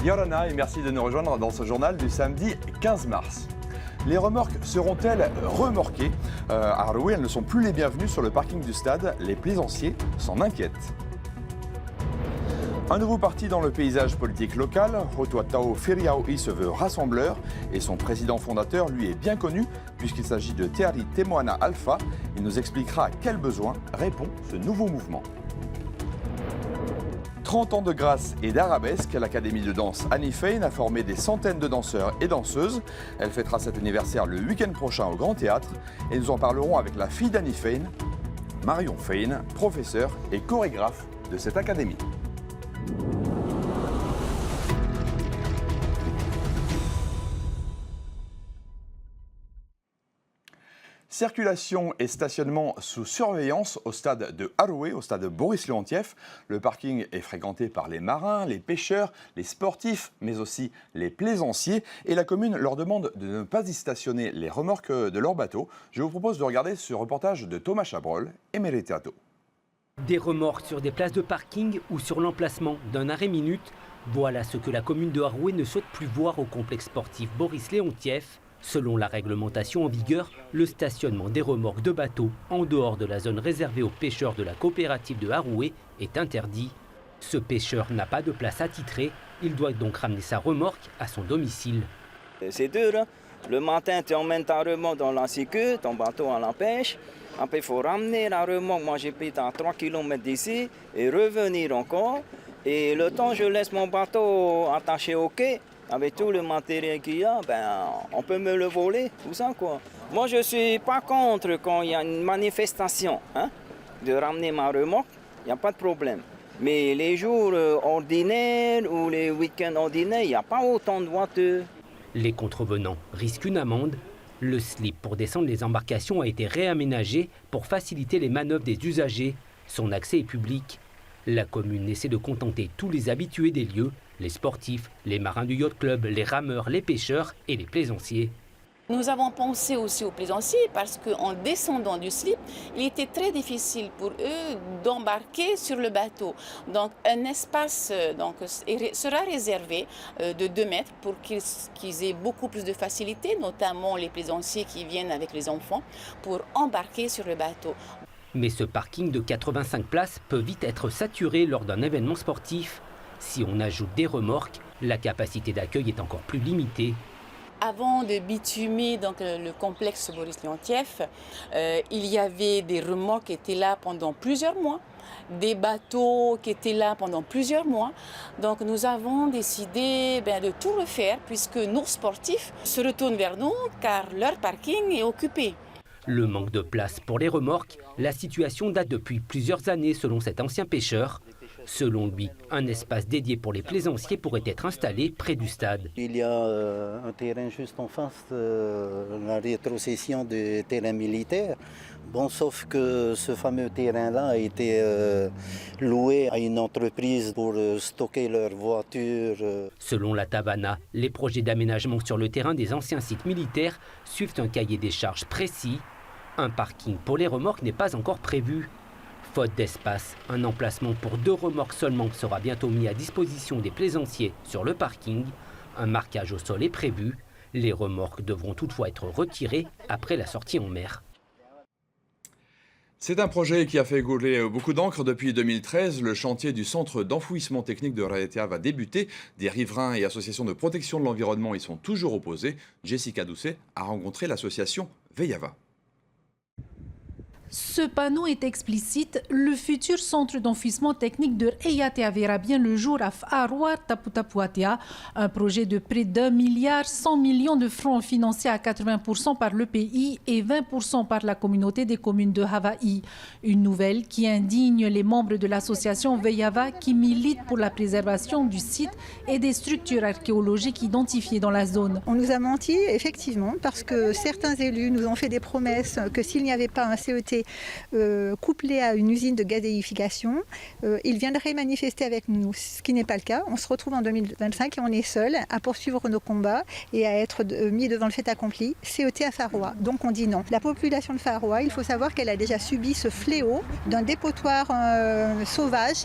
Yorana et merci de nous rejoindre dans ce journal du samedi 15 mars. Les remorques seront-elles remorquées À Haroué, elles ne sont plus les bienvenues sur le parking du stade. Les plaisanciers s'en inquiètent. Un nouveau parti dans le paysage politique local, Hotuatao Firiaoi se veut rassembleur et son président fondateur lui est bien connu puisqu'il s'agit de Teari Temoana Alpha. Il nous expliquera à quel besoin répond ce nouveau mouvement. 30 ans de grâce et d'arabesque, l'Académie de danse Annie Fein a formé des centaines de danseurs et danseuses. Elle fêtera cet anniversaire le week-end prochain au Grand Théâtre et nous en parlerons avec la fille d'Annie Fein, Marion Fein, professeure et chorégraphe de cette académie. Circulation et stationnement sous surveillance au stade de Haroué, au stade Boris Leontief. Le parking est fréquenté par les marins, les pêcheurs, les sportifs, mais aussi les plaisanciers. Et la commune leur demande de ne pas y stationner les remorques de leurs bateaux. Je vous propose de regarder ce reportage de Thomas Chabrol et Meriteato. Des remorques sur des places de parking ou sur l'emplacement d'un arrêt-minute. Voilà ce que la commune de Haroué ne souhaite plus voir au complexe sportif Boris Leontief. Selon la réglementation en vigueur, le stationnement des remorques de bateaux en dehors de la zone réservée aux pêcheurs de la coopérative de Haroué est interdit. Ce pêcheur n'a pas de place attitrée, il doit donc ramener sa remorque à son domicile. C'est dur, hein? Le matin tu emmènes ta remorque dans la sécu, ton bateau à la pêche. Après il faut ramener la remorque, moi j'ai pris à 3 km d'ici et revenir encore. Et le temps je laisse mon bateau attaché au quai. Avec tout le matériel qu'il y a, on peut me le voler, tout ça quoi. Moi je suis pas contre quand il y a une manifestation, de ramener ma remorque, il n'y a pas de problème. Mais les jours ordinaires ou les week-ends ordinaires, il n'y a pas autant de voitures. Les contrevenants risquent une amende. Le slip pour descendre les embarcations a été réaménagé pour faciliter les manœuvres des usagers. Son accès est public. La commune essaie de contenter tous les habitués des lieux, les sportifs, les marins du yacht club, les rameurs, les pêcheurs et les plaisanciers. Nous avons pensé aussi aux plaisanciers parce qu'en descendant du slip, il était très difficile pour eux d'embarquer sur le bateau. Donc un espace sera réservé de 2 mètres pour qu'ils aient beaucoup plus de facilité, notamment les plaisanciers qui viennent avec les enfants, pour embarquer sur le bateau. Mais ce parking de 85 places peut vite être saturé lors d'un événement sportif. Si on ajoute des remorques, la capacité d'accueil est encore plus limitée. Avant de bitumer le complexe Boris Leontief, il y avait des remorques qui étaient là pendant plusieurs mois, des bateaux qui étaient là pendant plusieurs mois. Donc nous avons décidé de tout refaire puisque nos sportifs se retournent vers nous car leur parking est occupé. Le manque de place pour les remorques, la situation date depuis plusieurs années selon cet ancien pêcheur. Selon lui, un espace dédié pour les plaisanciers pourrait être installé près du stade. Il y a un terrain juste en face, la rétrocession du terrain militaire. Bon, sauf que ce fameux terrain-là a été loué à une entreprise pour stocker leurs voitures. Selon la Tavana, les projets d'aménagement sur le terrain des anciens sites militaires suivent un cahier des charges précis. Un parking pour les remorques n'est pas encore prévu. Faute d'espace, un emplacement pour 2 remorques seulement sera bientôt mis à disposition des plaisanciers sur le parking. Un marquage au sol est prévu. Les remorques devront toutefois être retirées après la sortie en mer. C'est un projet qui a fait couler beaucoup d'encre depuis 2013. Le chantier du centre d'enfouissement technique de Raetia va débuter. Des riverains et associations de protection de l'environnement y sont toujours opposés. Jessica Doucet a rencontré l'association Veyava. Ce panneau est explicite. Le futur centre d'enfouissement technique de Raetia verra bien le jour à Haroué Taputapuatia, un projet de près d'1,1 milliard de francs financé à 80% par le pays et 20% par la communauté des communes de Havaï. Une nouvelle qui indigne les membres de l'association Veyava qui milite pour la préservation du site et des structures archéologiques identifiées dans la zone. On nous a menti, effectivement, parce que certains élus nous ont fait des promesses que s'il n'y avait pas un CET était couplé à une usine de gazéification. Il viendrait manifester avec nous, ce qui n'est pas le cas. On se retrouve en 2025 et on est seul à poursuivre nos combats et à être mis devant le fait accompli. CET à Faroua. Donc on dit non. La population de Faroua, il faut savoir qu'elle a déjà subi ce fléau d'un dépotoir sauvage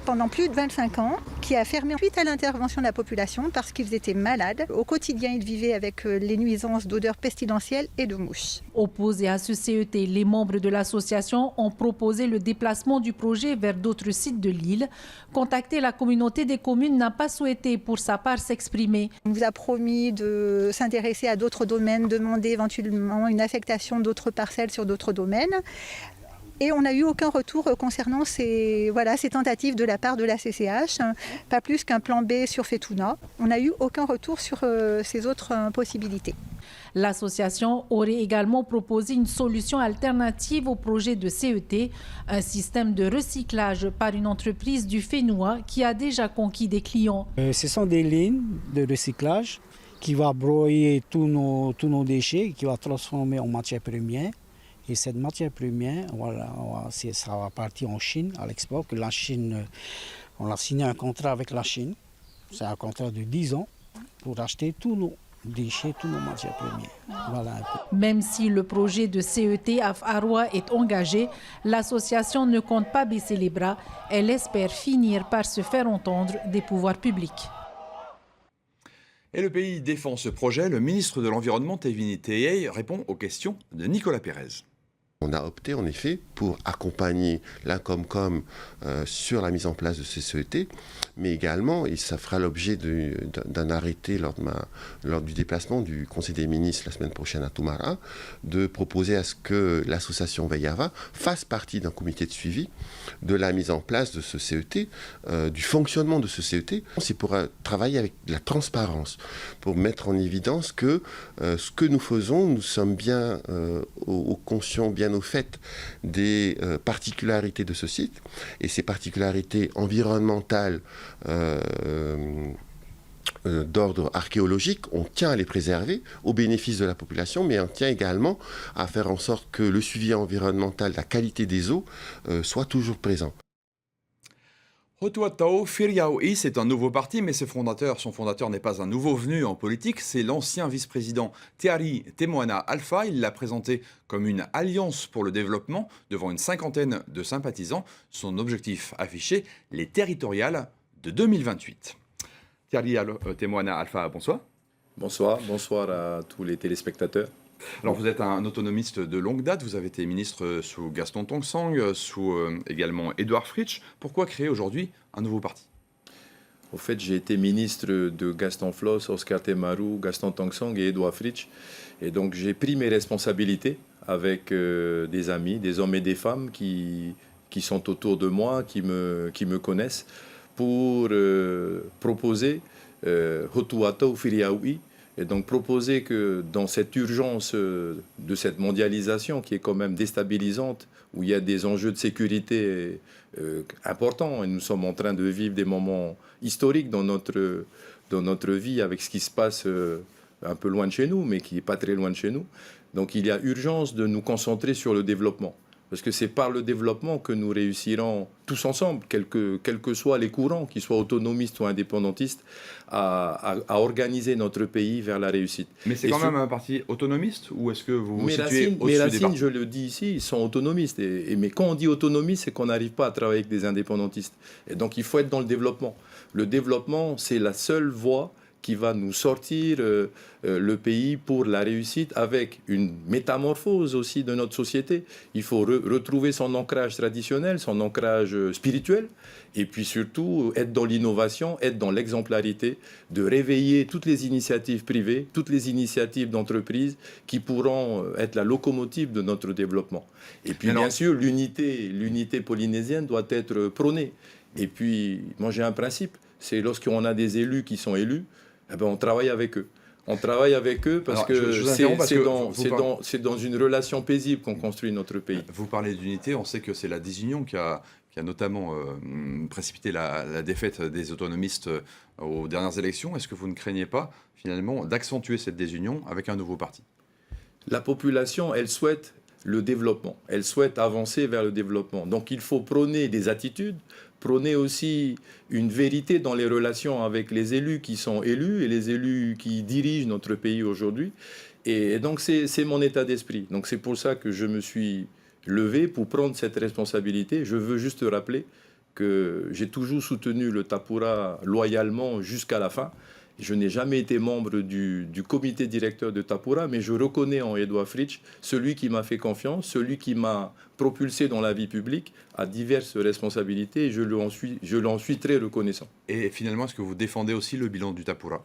pendant plus de 25 ans qui a fermé suite à l'intervention de la population parce qu'ils étaient malades. Au quotidien, ils vivaient avec les nuisances d'odeurs pestilentielles et de mouches. Opposés à ce CET, les membres de l'association ont proposé le déplacement du projet vers d'autres sites de l'île. Contacter la communauté des communes n'a pas souhaité pour sa part s'exprimer. On vous a promis de s'intéresser à d'autres domaines, demander éventuellement une affectation d'autres parcelles sur d'autres domaines. Et on n'a eu aucun retour concernant ces tentatives de la part de la CCH, pas plus qu'un plan B sur Fetouna. On n'a eu aucun retour sur ces autres possibilités. L'association aurait également proposé une solution alternative au projet de CET, un système de recyclage par une entreprise du Fénois qui a déjà conquis des clients. Ce sont des lignes de recyclage qui vont broyer tous nos déchets, qui vont transformer en matière première. Et cette matière première, ça va partir en Chine à l'export. Que la Chine, on a signé un contrat avec la Chine. C'est un contrat de 10 ans pour acheter tous nos déchets, toutes nos matières premières. Voilà un peu. Même si le projet de CET à Faroua est engagé, l'association ne compte pas baisser les bras. Elle espère finir par se faire entendre des pouvoirs publics. Et le pays défend ce projet. Le ministre de l'Environnement, Tevini Teyei, répond aux questions de Nicolas Pérez. On a opté en effet pour accompagner l'Incomcom sur la mise en place de ces CET, mais également, et ça fera l'objet d'un arrêté lors du déplacement du Conseil des ministres la semaine prochaine à Toumara, de proposer à ce que l'association Veyava fasse partie d'un comité de suivi de la mise en place de ce CET, du fonctionnement de ce CET. C'est pour travailler avec la transparence, pour mettre en évidence que ce que nous faisons, nous sommes bien conscients, bien au fait des particularités de ce site, et ces particularités environnementales d'ordre archéologique, on tient à les préserver au bénéfice de la population, mais on tient également à faire en sorte que le suivi environnemental, la qualité des eaux soit toujours présent. Hotuatao Firiaoui, c'est un nouveau parti, mais son fondateur n'est pas un nouveau venu en politique, c'est l'ancien vice-président Tiari Temoana Alpha. Il l'a présenté comme une alliance pour le développement devant une cinquantaine de sympathisants. Son objectif affiché, les territoriales de 2028. Tiari Temoana Alpha, bonsoir. Bonsoir à tous les téléspectateurs. Alors vous êtes un autonomiste de longue date, vous avez été ministre sous Gaston Tong-Sang, sous également Édouard Fritsch. Pourquoi créer aujourd'hui un nouveau parti ? Au fait, j'ai été ministre de Gaston Floss, Oscar Temaru, Gaston Tong-Sang et Édouard Fritsch. Et donc j'ai pris mes responsabilités avec des amis, des hommes et des femmes qui sont autour de moi, qui me connaissent, pour proposer Hotuatao Firiaoui. Et donc proposer que dans cette urgence de cette mondialisation qui est quand même déstabilisante, où il y a des enjeux de sécurité importants, et nous sommes en train de vivre des moments historiques dans notre vie avec ce qui se passe un peu loin de chez nous, mais qui n'est pas très loin de chez nous. Donc il y a urgence de nous concentrer sur le développement. Parce que c'est par le développement que nous réussirons tous ensemble, quels que soient les courants, qu'ils soient autonomistes ou indépendantistes, à organiser notre pays vers la réussite. Mais c'est quand même un parti autonomiste, ou est-ce que vous vous situez au-dessus des partis ? Mes racines, je le dis ici, ils sont autonomistes. Mais quand on dit autonomie, c'est qu'on n'arrive pas à travailler avec des indépendantistes. Et donc il faut être dans le développement. Le développement, c'est la seule voie qui va nous sortir le pays pour la réussite, avec une métamorphose aussi de notre société. Il faut retrouver son ancrage traditionnel, son ancrage spirituel, et puis surtout être dans l'innovation, être dans l'exemplarité, de réveiller toutes les initiatives privées, toutes les initiatives d'entreprises qui pourront être la locomotive de notre développement. Et puis bien sûr, l'unité polynésienne doit être prônée. Et puis, moi j'ai un principe, c'est lorsqu'on a des élus qui sont élus, eh ben, on travaille avec eux. On travaille avec eux parce que c'est dans une relation paisible qu'on construit notre pays. Vous parlez d'unité, on sait que c'est la désunion qui a notamment précipité la défaite des autonomistes aux dernières élections. Est-ce que vous ne craignez pas, finalement, d'accentuer cette désunion avec un nouveau parti ? La population, elle souhaite le développement. Elle souhaite avancer vers le développement. Donc il faut prôner des attitudes, prôner aussi une vérité dans les relations avec les élus qui sont élus et les élus qui dirigent notre pays aujourd'hui. Et donc c'est mon état d'esprit. Donc c'est pour ça que je me suis levé pour prendre cette responsabilité. Je veux juste rappeler que j'ai toujours soutenu le Tapura loyalement jusqu'à la fin. Je n'ai jamais été membre du comité directeur de Tapura, mais je reconnais en Edouard Fritsch celui qui m'a fait confiance, celui qui m'a propulsé dans la vie publique à diverses responsabilités, et je l'en suis très reconnaissant. Et finalement, est-ce que vous défendez aussi le bilan du Tapura?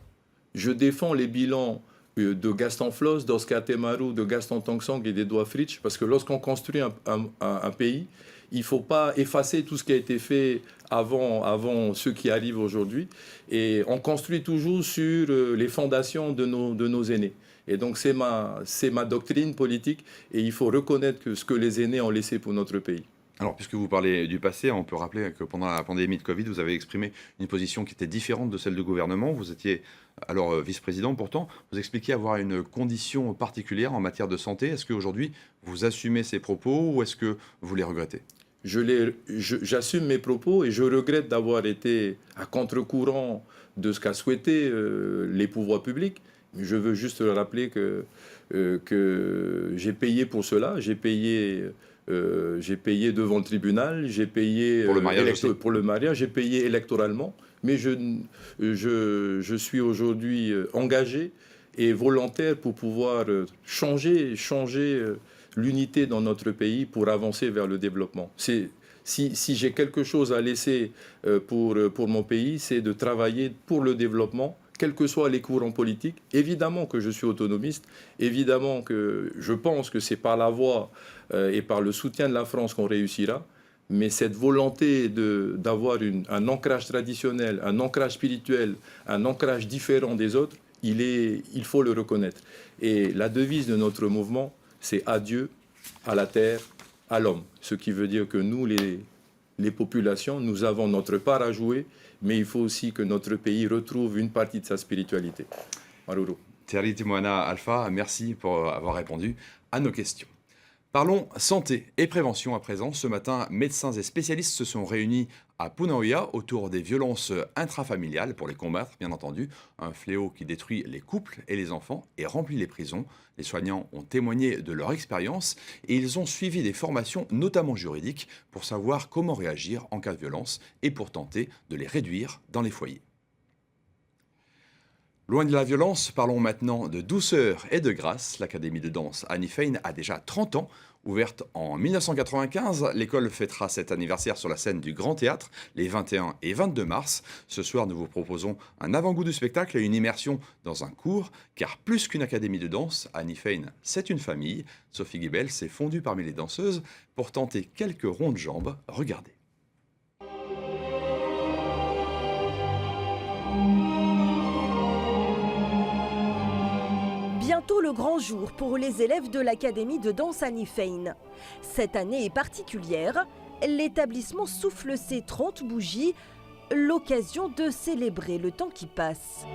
Je défends les bilans de Gaston Floss, d'Oscar Temaru, de Gaston Tong-Song et d'Edouard Fritsch, parce que lorsqu'on construit un pays, il ne faut pas effacer tout ce qui a été fait avant ceux qui arrivent aujourd'hui. Et on construit toujours sur les fondations de nos aînés. Et donc c'est ma doctrine politique, et il faut reconnaître que ce que les aînés ont laissé pour notre pays. Alors, puisque vous parlez du passé, on peut rappeler que pendant la pandémie de Covid, vous avez exprimé une position qui était différente de celle du gouvernement. Vous étiez alors vice-président. Pourtant, vous expliquiez avoir une condition particulière en matière de santé. Est-ce qu'aujourd'hui, vous assumez ces propos ou est-ce que vous les regrettez? J'assume mes propos et je regrette d'avoir été à contre-courant de ce qu'a souhaité les pouvoirs publics. Je veux juste rappeler que j'ai payé pour cela. J'ai payé devant le tribunal, j'ai payé pour le mariage, j'ai payé électoralement. Mais je suis aujourd'hui engagé et volontaire pour pouvoir changer l'unité dans notre pays pour avancer vers le développement. Si j'ai quelque chose à laisser pour mon pays, c'est de travailler pour le développement, quels que soient les courants politiques. Évidemment que je suis autonomiste, évidemment que je pense que c'est par la voie et par le soutien de la France qu'on réussira, mais cette volonté d'avoir un ancrage traditionnel, un ancrage spirituel, un ancrage différent des autres, il faut le reconnaître. Et la devise de notre mouvement, c'est adieu à la terre, à l'homme. Ce qui veut dire que nous, les populations, nous avons notre part à jouer, mais il faut aussi que notre pays retrouve une partie de sa spiritualité. Maruru. Thierry Timoana Alpha, merci pour avoir répondu à nos questions. Parlons santé et prévention à présent. Ce matin, médecins et spécialistes se sont réunis à Punaoya autour des violences intrafamiliales pour les combattre, bien entendu. Un fléau qui détruit les couples et les enfants et remplit les prisons. Les soignants ont témoigné de leur expérience et ils ont suivi des formations, notamment juridiques, pour savoir comment réagir en cas de violence et pour tenter de les réduire dans les foyers. Loin de la violence, parlons maintenant de douceur et de grâce. L'Académie de danse Annie Fein a déjà 30 ans. Ouverte en 1995, l'école fêtera cet anniversaire sur la scène du Grand Théâtre les 21 et 22 mars. Ce soir, nous vous proposons un avant-goût du spectacle et une immersion dans un cours, car plus qu'une académie de danse, Annie Fein, c'est une famille. Sophie Guibel s'est fondue parmi les danseuses pour tenter quelques ronds de jambes. Regardez. Bientôt le grand jour pour les élèves de l'Académie de danse Annie Fein. Cette année est particulière. L'établissement souffle ses 30 bougies, l'occasion de célébrer le temps qui passe.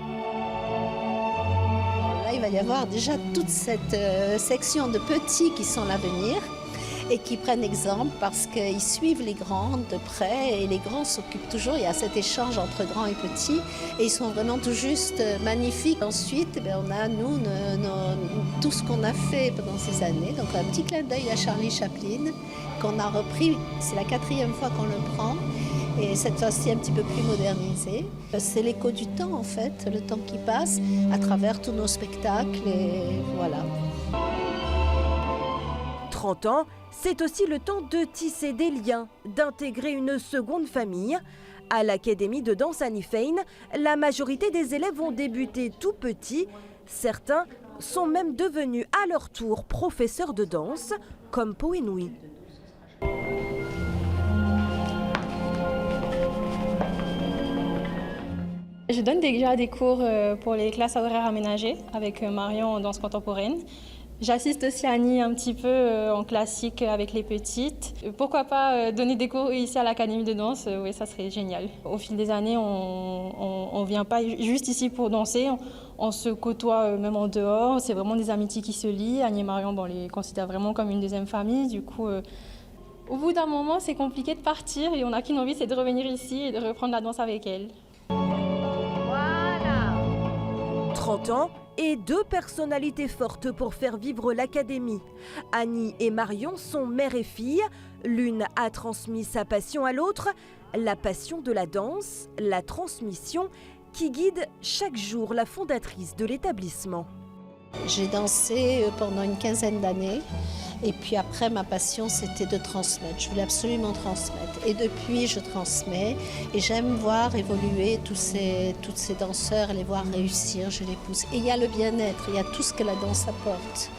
Là, il va y avoir déjà toute cette section de petits qui sont l'avenir et qui prennent exemple parce qu'ils suivent les grands de près et les grands s'occupent toujours, il y a cet échange entre grands et petits et ils sont vraiment tout juste magnifiques. Ensuite, on a nous tout ce qu'on a fait pendant ces années, donc un petit clin d'œil à Charlie Chaplin qu'on a repris, c'est la 4e fois qu'on le prend et cette fois-ci un petit peu plus modernisé. C'est l'écho du temps en fait, le temps qui passe à travers tous nos spectacles et voilà. 30 ans, c'est aussi le temps de tisser des liens, d'intégrer une seconde famille. À l'Académie de danse Annie Fein, la majorité des élèves ont débuté tout petits. Certains sont même devenus à leur tour professeurs de danse, comme Poenui. Je donne déjà des cours pour les classes à horaires aménagées avec Marion en danse contemporaine. J'assiste aussi à Annie un petit peu en classique avec les petites. Pourquoi pas donner des cours ici à l'Académie de danse, oui, ça serait génial. Au fil des années, on ne vient pas juste ici pour danser, On se côtoie même en dehors, c'est vraiment des amitiés qui se lient. Annie et Marion, on les considère vraiment comme une deuxième famille. Du coup, au bout d'un moment, c'est compliqué de partir et on n'a qu'une envie, c'est de revenir ici et de reprendre la danse avec elle. Voilà. 30 ans et 2 personnalités fortes pour faire vivre l'académie. Annie et Marion sont mère et fille. L'une a transmis sa passion à l'autre, la passion de la danse, la transmission qui guide chaque jour la fondatrice de l'établissement. J'ai dansé pendant une quinzaine d'années et puis après ma passion c'était de transmettre. Je voulais absolument transmettre et depuis je transmets et j'aime voir évoluer tous ces danseurs, les voir réussir, je les pousse. Et il y a le bien-être, il y a tout ce que la danse apporte.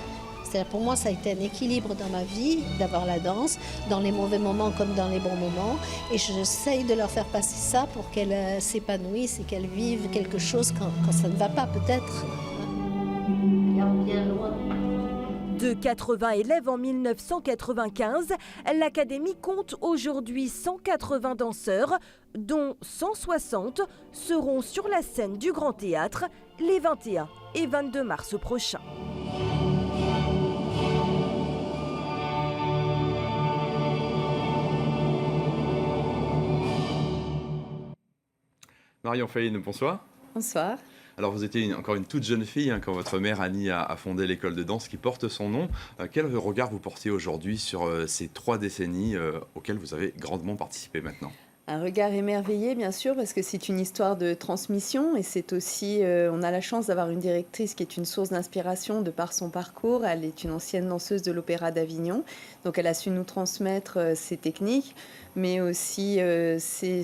C'est-à-dire pour moi ça a été un équilibre dans ma vie d'avoir la danse, dans les mauvais moments comme dans les bons moments et j'essaye de leur faire passer ça pour qu'elles s'épanouissent et qu'elles vivent quelque chose quand ça ne va pas peut-être. Bien loin. De 80 élèves en 1995, l'académie compte aujourd'hui 180 danseurs, dont 160 seront sur la scène du Grand Théâtre les 21 et 22 mars prochains. Marion Fein, bonsoir. Bonsoir. Alors vous étiez encore une toute jeune fille quand votre mère Annie a fondé l'école de danse qui porte son nom. Quel regard vous portez aujourd'hui sur ces 3 décennies auxquelles vous avez grandement participé maintenant ? Un regard émerveillé, bien sûr, parce que c'est une histoire de transmission et c'est aussi, on a la chance d'avoir une directrice qui est une source d'inspiration de par son parcours. Elle est une ancienne danseuse de l'Opéra d'Avignon, donc elle a su nous transmettre ses techniques, mais aussi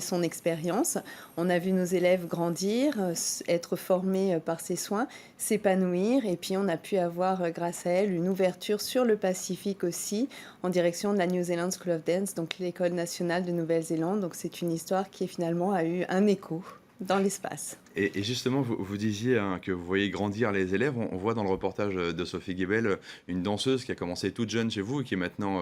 son expérience. On a vu nos élèves grandir, être formés par ses soins, s'épanouir, et puis on a pu avoir, grâce à elle, une ouverture sur le Pacifique aussi, en direction de la New Zealand School of Dance, donc l'école nationale de Nouvelle-Zélande. Donc c'est une histoire qui finalement a eu un écho dans l'espace. Et justement, vous disiez que vous voyez grandir les élèves. On voit dans le reportage de Sophie Guébel une danseuse qui a commencé toute jeune chez vous et qui est maintenant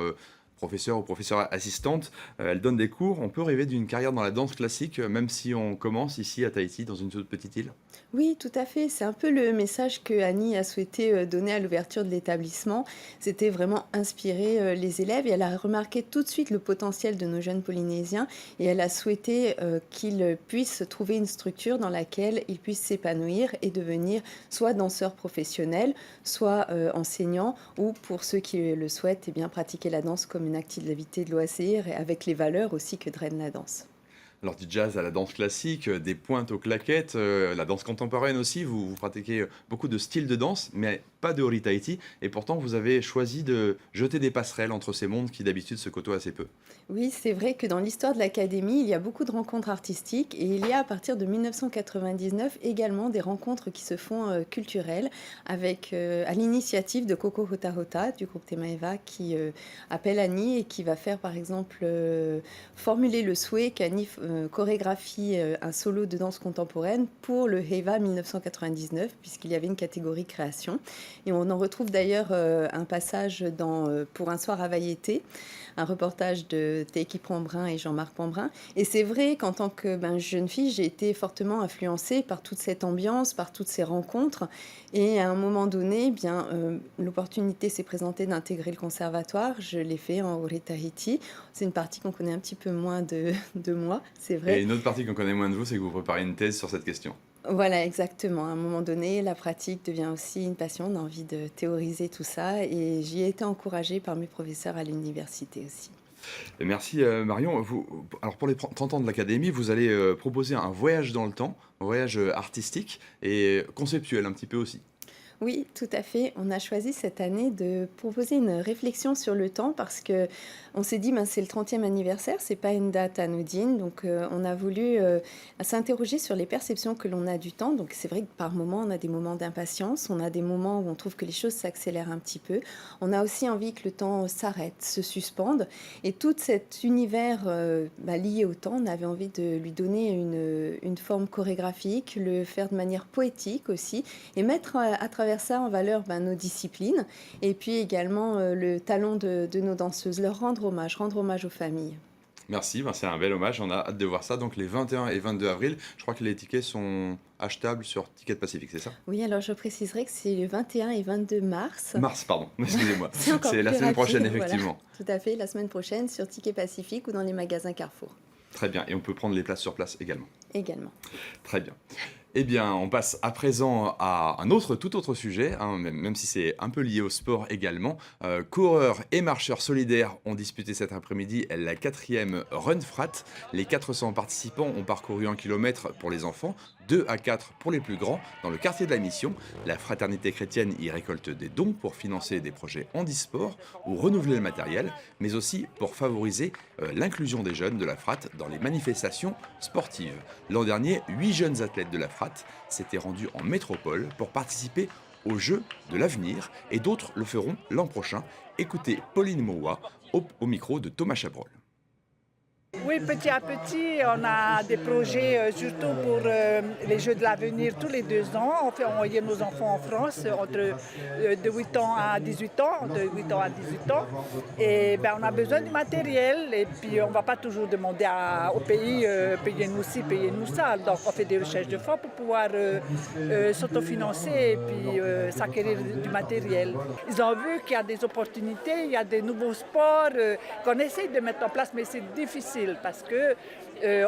professeure ou professeure assistante. Elle donne des cours. On peut rêver d'une carrière dans la danse classique, même si on commence ici à Tahiti, dans une toute petite île ? Oui, tout à fait. C'est un peu le message que Annie a souhaité donner à l'ouverture de l'établissement. C'était vraiment inspirer les élèves et elle a remarqué tout de suite le potentiel de nos jeunes Polynésiens et elle a souhaité qu'ils puissent trouver une structure dans laquelle ils puissent s'épanouir et devenir soit danseurs professionnels, soit enseignants ou pour ceux qui le souhaitent, pratiquer la danse comme une activité de loisir et avec les valeurs aussi que draine la danse. Alors du jazz à la danse classique, des pointes aux claquettes, la danse contemporaine aussi, vous pratiquez beaucoup de styles de danse, mais pas de Ori Tahiti, et pourtant vous avez choisi de jeter des passerelles entre ces mondes qui d'habitude se côtoient assez peu. Oui, c'est vrai que dans l'histoire de l'Académie, il y a beaucoup de rencontres artistiques et il y a à partir de 1999 également des rencontres qui se font culturelles avec, à l'initiative de Coco Hota Hota du groupe Temaeva qui appelle Annie et qui va faire par exemple formuler le souhait qu'Annie chorégraphie un solo de danse contemporaine pour le Heva 1999 puisqu'il y avait une catégorie création. Et on en retrouve d'ailleurs un passage pour un soir à Vaiete, un reportage de Teiki Pambrin et Jean-Marc Pambrin. Et c'est vrai qu'en tant que jeune fille, j'ai été fortement influencée par toute cette ambiance, par toutes ces rencontres. Et à un moment donné, l'opportunité s'est présentée d'intégrer le conservatoire. Je l'ai fait en Ori Tahiti. C'est une partie qu'on connaît un petit peu moins de moi, c'est vrai. Et une autre partie qu'on connaît moins de vous, c'est que vous préparez une thèse sur cette question. Voilà, exactement. À un moment donné, la pratique devient aussi une passion. On a envie de théoriser tout ça et j'y ai été encouragée par mes professeurs à l'université aussi. Merci Marion. Alors pour les 30 ans de l'Académie, vous allez proposer un voyage dans le temps, un voyage artistique et conceptuel un petit peu aussi. Oui, tout à fait. On a choisi cette année de proposer une réflexion sur le temps parce que on s'est dit c'est le 30e anniversaire, c'est pas une date anodine, donc on a voulu s'interroger sur les perceptions que l'on a du temps. Donc c'est vrai que par moments on a des moments d'impatience, on a des moments où on trouve que les choses s'accélèrent un petit peu. On a aussi envie que le temps s'arrête, se suspende, et tout cet univers lié au temps, on avait envie de lui donner une forme chorégraphique, le faire de manière poétique aussi, et mettre à travers ça en valeur nos disciplines et puis également le talent de nos danseuses, leur rendre hommage aux familles. Merci, c'est un bel hommage, on a hâte de voir ça. Donc les 21 et 22 avril, je crois que les tickets sont achetables sur Ticket Pacific, c'est ça? Oui, alors je préciserai que c'est le 21 et 22 mars. Mars, pardon, excusez-moi. C'est la semaine prochaine, voilà. effectivement. Tout à fait, la semaine prochaine sur Ticket Pacific ou dans les magasins Carrefour. Très bien, et on peut prendre les places sur place également. Également. Très bien. Eh bien, on passe à présent à un tout autre sujet, même si c'est un peu lié au sport également. Coureurs et marcheurs solidaires ont disputé cet après-midi la 4e Run Frat. Les 400 participants ont parcouru 1 kilomètre pour les enfants, 2 à 4 pour les plus grands, dans le quartier de la Mission. La fraternité chrétienne y récolte des dons pour financer des projets handisport ou renouveler le matériel, mais aussi pour favoriser l'inclusion des jeunes de la Frat dans les manifestations sportives. L'an dernier, 8 jeunes athlètes de la Frat s'étaient rendus en métropole pour participer aux Jeux de l'avenir et d'autres le feront l'an prochain. Écoutez Pauline Moua au micro de Thomas Chabrol. Oui, petit à petit, on a des projets surtout pour les Jeux de l'avenir tous les 2 ans. On fait envoyer nos enfants en France entre de 8 ans à 18 ans, de 8 ans à 18 ans. Et on a besoin du matériel et puis on ne va pas toujours demander au pays payez-nous ci, payez-nous ça. Donc on fait des recherches de fonds pour pouvoir s'autofinancer et puis s'acquérir du matériel. Ils ont vu qu'il y a des opportunités, il y a des nouveaux sports qu'on essaye de mettre en place, mais c'est difficile. Parce que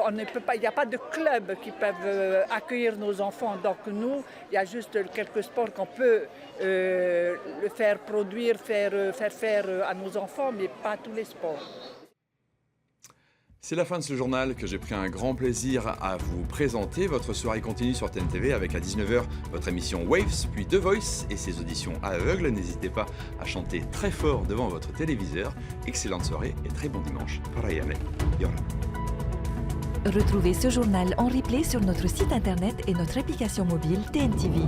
on ne peut pas, il n'y a pas de clubs qui peuvent accueillir nos enfants. Donc nous, il y a juste quelques sports qu'on peut le faire produire, faire à nos enfants, mais pas tous les sports. C'est la fin de ce journal que j'ai pris un grand plaisir à vous présenter. Votre soirée continue sur TNTV avec à 19h votre émission Waves, puis The Voice et ses auditions à aveugle. N'hésitez pas à chanter très fort devant votre téléviseur. Excellente soirée et très bon dimanche. Retrouvez ce journal en replay sur notre site internet et notre application mobile TNTV.